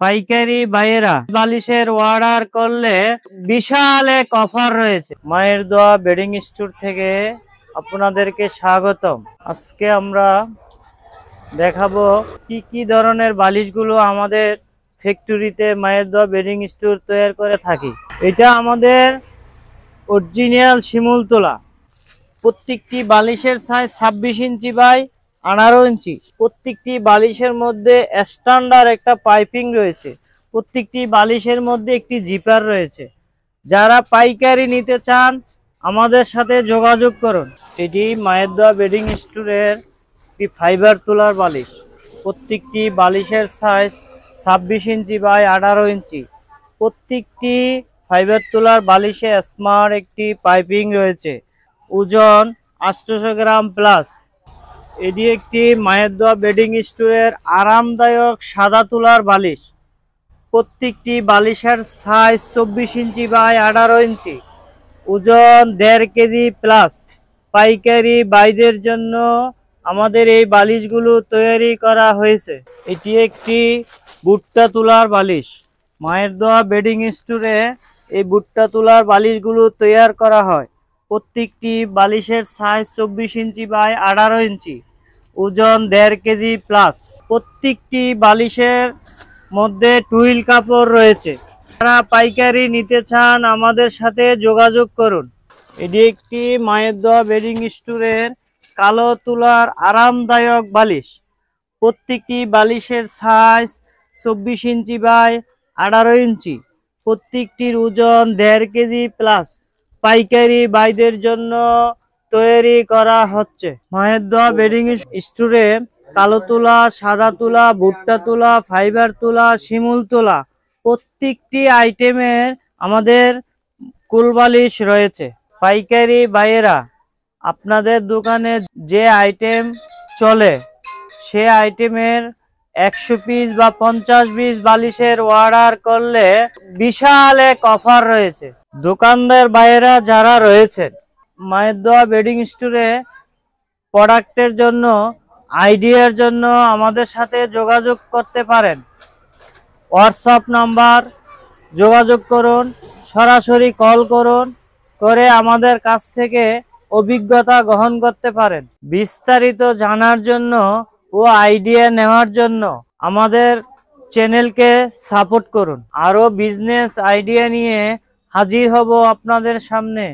পাইকারি ভাইয়েরা বালিশের অর্ডার করলে বিশাল এক অফার রয়েছে। মায়ের দোয়া বেডিং স্টোর থেকে আপনাদেরকে স্বাগতম। আজকে আমরা দেখাবো কি কি ধরনের বালিশগুলো আমাদের ফ্যাক্টরিতে মায়ের দোয়া বেডিং স্টোর তৈরি করে থাকি। এটা আমাদের অরিজিনাল শিমুল তোলা। প্রত্যেকটি বালিশের সাইজ 26 ইঞ্চি বাই 18 ইঞ্চি। প্রত্যেকটি বালিশের মধ্যে স্ট্যান্ডার্ড একটা পাইপিং রয়েছে। প্রত্যেকটি বালিশের মধ্যে একটি জিপার রয়েছে। যারা পাইকারি নিতে চান আমাদের সাথে যোগাযোগ করুন। এটি মায়ের দোয়া বেডিং স্টোরের একটি ফাইবার তোলার বালিশ। প্রত্যেকটি বালিশের সাইজ 26 ইঞ্চি বাই 18 ইঞ্চি। প্রত্যেকটি ফাইবার তোলার বালিশে স্মার্ট একটি পাইপিং রয়েছে। ওজন 800 গ্রাম প্লাস। এটি একটি মায়ের দোয়া বেডিং স্টোরের আরামদায়ক সাদা তুলার বালিশ। প্রত্যেকটি বালিশের সাইজ 24 ইঞ্চি বাই 18 ইঞ্চি। ওজন 1.5 কেজি প্লাস। পাইকারি বাইদের জন্য আমাদের এই বালিশগুলো তৈরি করা হয়েছে। এটি একটি ভুট্টা তুলার বালিশ। মায়ের দোয়া বেডিং স্টোরে এই ভুট্টা তুলার বালিশগুলো তৈরি করা হয়। প্রত্যেকটি বালিশের সাইজ 24 ইঞ্চি বাই 18 ইঞ্চি। ওজন 1.5 কেজি প্লাস। প্রত্যেকটি বালিশের মধ্যে টুইল কাপড় রয়েছে। যারা পাইকারি নিতে চান আমাদের সাথে যোগাযোগ করুন। এটি একটি মায়ের দোয়া বেডিং স্টোরের কালো তুলার আরামদায়ক বালিশ। প্রত্যেকটি বালিশের সাইজ 24 ইঞ্চি বাই 18 ইঞ্চি। প্রত্যেকটির ওজন 1.5 কেজি প্লাস। পাইকারি বাইদের জন্য তৈরি করা হচ্ছে। মায়ের দোয়া বেডিং স্টোরে কালো তুলা, সাদা তুলা, ভুট্টা তুলা, ফাইবার তুলা, শিমুল তুলা প্রত্যেকটি আইটেমের আমাদের কুলবালিশ রয়েছে। পাইকারি বাইয়েরা আপনাদের দোকানে যে আইটেম চলে সে আইটেমের 100 পিস বা 50 পিস বালিশের অর্ডার করলে বিশাল এক অফার রয়েছে। দোকানদার বাইরা যারা রয়েছেন মায়ের দোয়া বেডিং স্টোরে প্রোডাক্টের জন্য আইডিয়ার জন্য আমাদের সাথে যোগাযোগ করতে পারেন। হোয়াটসঅ্যাপ নাম্বার যোগাযোগ করুন, সরাসরি কল করুন, করে আমাদের কাছ থেকে অভিজ্ঞতা গ্রহণ করতে পারেন। বিস্তারিত জানার জন্য ও আইডিয়া নেওয়ার জন্য আমাদের চ্যানেলকে সাপোর্ট করুন। আরো বিজনেস আইডিয়া নিয়ে হাজির হব আপনাদের সামনে।